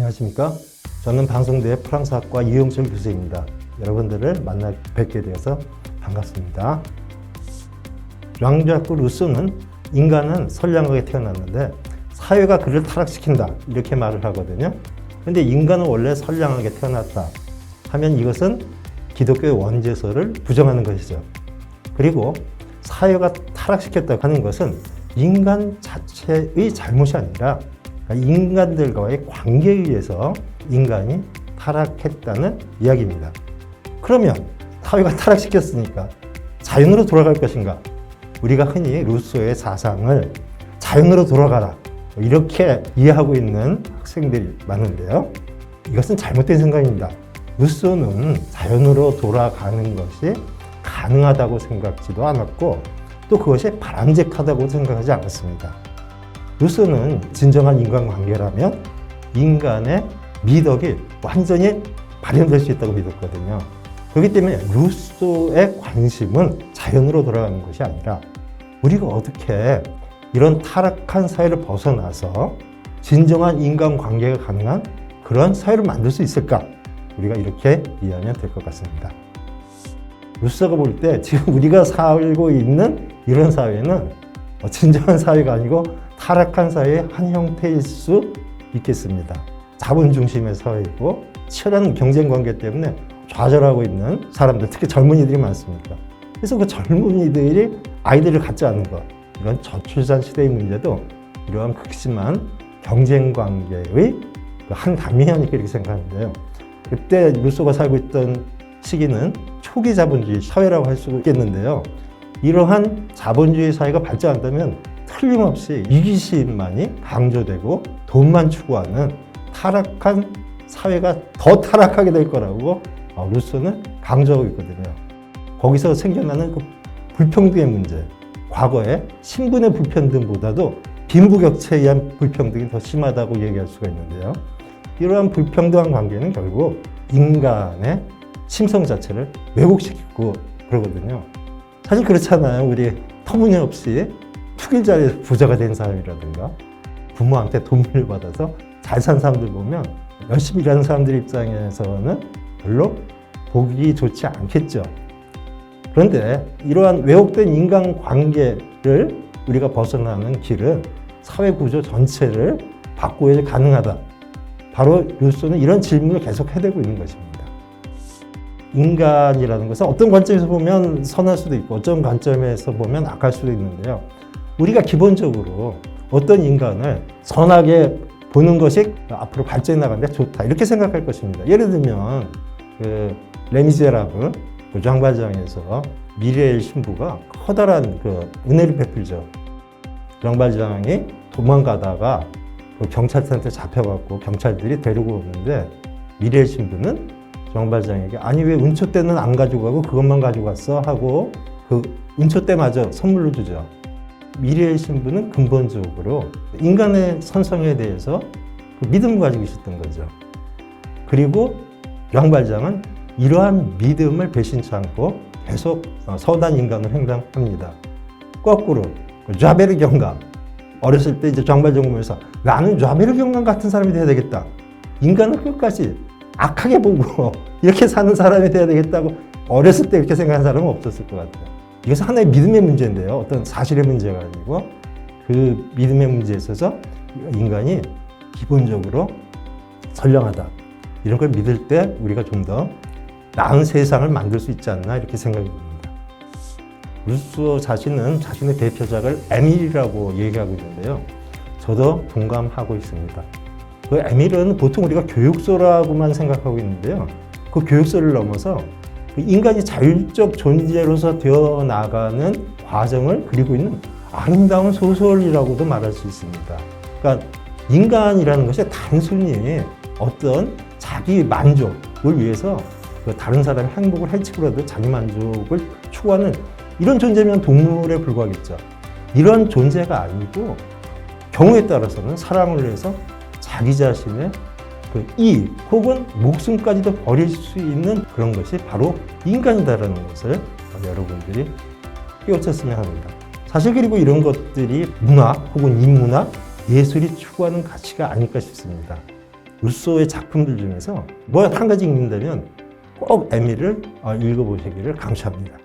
안녕하십니까? 저는 방송대의 프랑스학과 이용철 교수입니다. 여러분들을 만나 뵙게 되어서 반갑습니다. 장 자크 루소는 인간은 선량하게 태어났는데 사회가 그를 타락시킨다 이렇게 말을 하거든요. 근데 인간은 원래 선량하게 태어났다 하면 이것은 기독교의 원죄설을 부정하는 것이죠. 그리고 사회가 타락시켰다 하는 것은 인간 자체의 잘못이 아니라 인간들과의 관계에 의해서 인간이 타락했다는 이야기입니다. 그러면 사회가 타락시켰으니까 자연으로 돌아갈 것인가? 우리가 흔히 루소의 사상을 자연으로 돌아가라 이렇게 이해하고 있는 학생들이 많은데요. 이것은 잘못된 생각입니다. 루소는 자연으로 돌아가는 것이 가능하다고 생각지도 않았고 또 그것이 바람직하다고 생각하지 않았습니다. 루소는 진정한 인간관계라면 인간의 미덕이 완전히 발현될 수 있다고 믿었거든요. 그렇기 때문에 루소의 관심은 자연으로 돌아가는 것이 아니라 우리가 어떻게 이런 타락한 사회를 벗어나서 진정한 인간관계가 가능한 그런 사회를 만들 수 있을까? 우리가 이렇게 이해하면 될 것 같습니다. 루소가 볼 때 지금 우리가 살고 있는 이런 사회는 진정한 사회가 아니고 타락한 사회의 한 형태일 수 있겠습니다. 자본 중심의 사회이고 치열한 경쟁 관계 때문에 좌절하고 있는 사람들, 특히 젊은이들이 많습니다. 그래서 그 젊은이들이 아이들을 갖지 않는 것, 이런 저출산 시대의 문제도 이러한 극심한 경쟁 관계의 한 단면이 아닐까 이렇게 생각하는데요. 그때 루소가 살고 있던 시기는 초기 자본주의 사회라고 할 수 있겠는데요. 이러한 자본주의 사회가 발전한다면 틀림없이 이기심만이 강조되고 돈만 추구하는 타락한 사회가 더 타락하게 될 거라고 루소는 강조하고 있거든요. 거기서 생겨나는 그 불평등의 문제, 과거에 신분의 불평등보다도 빈부격차에 의한 불평등이 더 심하다고 얘기할 수가 있는데요. 이러한 불평등한 관계는 결국 인간의 심성 자체를 왜곡시키고 그러거든요. 사실 그렇잖아요. 우리 터무니없이 투기자리에서 부자가 된 사람이라든가 부모한테 돈을 받아서 잘 산 사람들 보면 열심히 일하는 사람들 입장에서는 별로 보기 좋지 않겠죠. 그런데 이러한 왜곡된 인간관계를 우리가 벗어나는 길은 사회구조 전체를 바꾸어야 가능하다. 바로 루소는 이런 질문을 계속 해대고 있는 것입니다. 인간이라는 것은 어떤 관점에서 보면 선할 수도 있고 어떤 관점에서 보면 악할 수도 있는데요. 우리가 기본적으로 어떤 인간을 선하게 보는 것이 앞으로 발전해 나가는데 좋다 이렇게 생각할 것입니다. 예를 들면 그 레미제라블 그 장발장에서 미래의 신부가 커다란 그 은혜를 베풀죠. 장발장이 도망가다가 그 경찰한테 잡혀갖고 경찰들이 데리고 오는데 미래의 신부는 장발장에게 아니 왜 은초대는 안 가지고 가고 그것만 가지고 갔어 하고 그 은초대마저 선물로 주죠. 미래의 신부는 근본적으로 인간의 선성에 대해서 그 믿음을 가지고 있었던 거죠. 그리고 장발장은 이러한 믿음을 배신치 않고 계속 선한 인간으로 행동합니다. 거꾸로 좌베르 경감, 어렸을 때 이제 장발장 보면서 나는 좌베르 경감 같은 사람이 돼야 되겠다. 인간을 끝까지 악하게 보고 이렇게 사는 사람이 돼야 되겠다고 어렸을 때 이렇게 생각하는 사람은 없었을 것 같아요. 이것은 하나의 믿음의 문제인데요. 어떤 사실의 문제가 아니고 그 믿음의 문제에 있어서 인간이 기본적으로 선량하다. 이런 걸 믿을 때 우리가 좀 더 나은 세상을 만들 수 있지 않나 이렇게 생각이 듭니다. 루소 자신은 자신의 대표작을 에밀이라고 얘기하고 있는데요. 저도 동감하고 있습니다. 그 에밀은 보통 우리가 교육서라고만 생각하고 있는데요. 그 교육서를 넘어서 인간이 자율적 존재로서 되어 나가는 과정을 그리고 있는 아름다운 소설이라고도 말할 수 있습니다. 그러니까 인간이라는 것이 단순히 어떤 자기 만족을 위해서 다른 사람의 행복을 해치고라도 자기 만족을 추구하는 이런 존재면 동물에 불과하겠죠. 이런 존재가 아니고 경우에 따라서는 사랑을 위해서 자기 자신의 그 이익 혹은 목숨까지도 버릴 수 있는 그런 것이 바로 인간이다라는 것을 여러분들이 깨우쳤으면 합니다. 사실 그리고 이런 것들이 문화 혹은 인문학, 예술이 추구하는 가치가 아닐까 싶습니다. 루소의 작품들 중에서 뭐 한 가지 읽는다면 꼭 에밀을 읽어보시기를 강추합니다.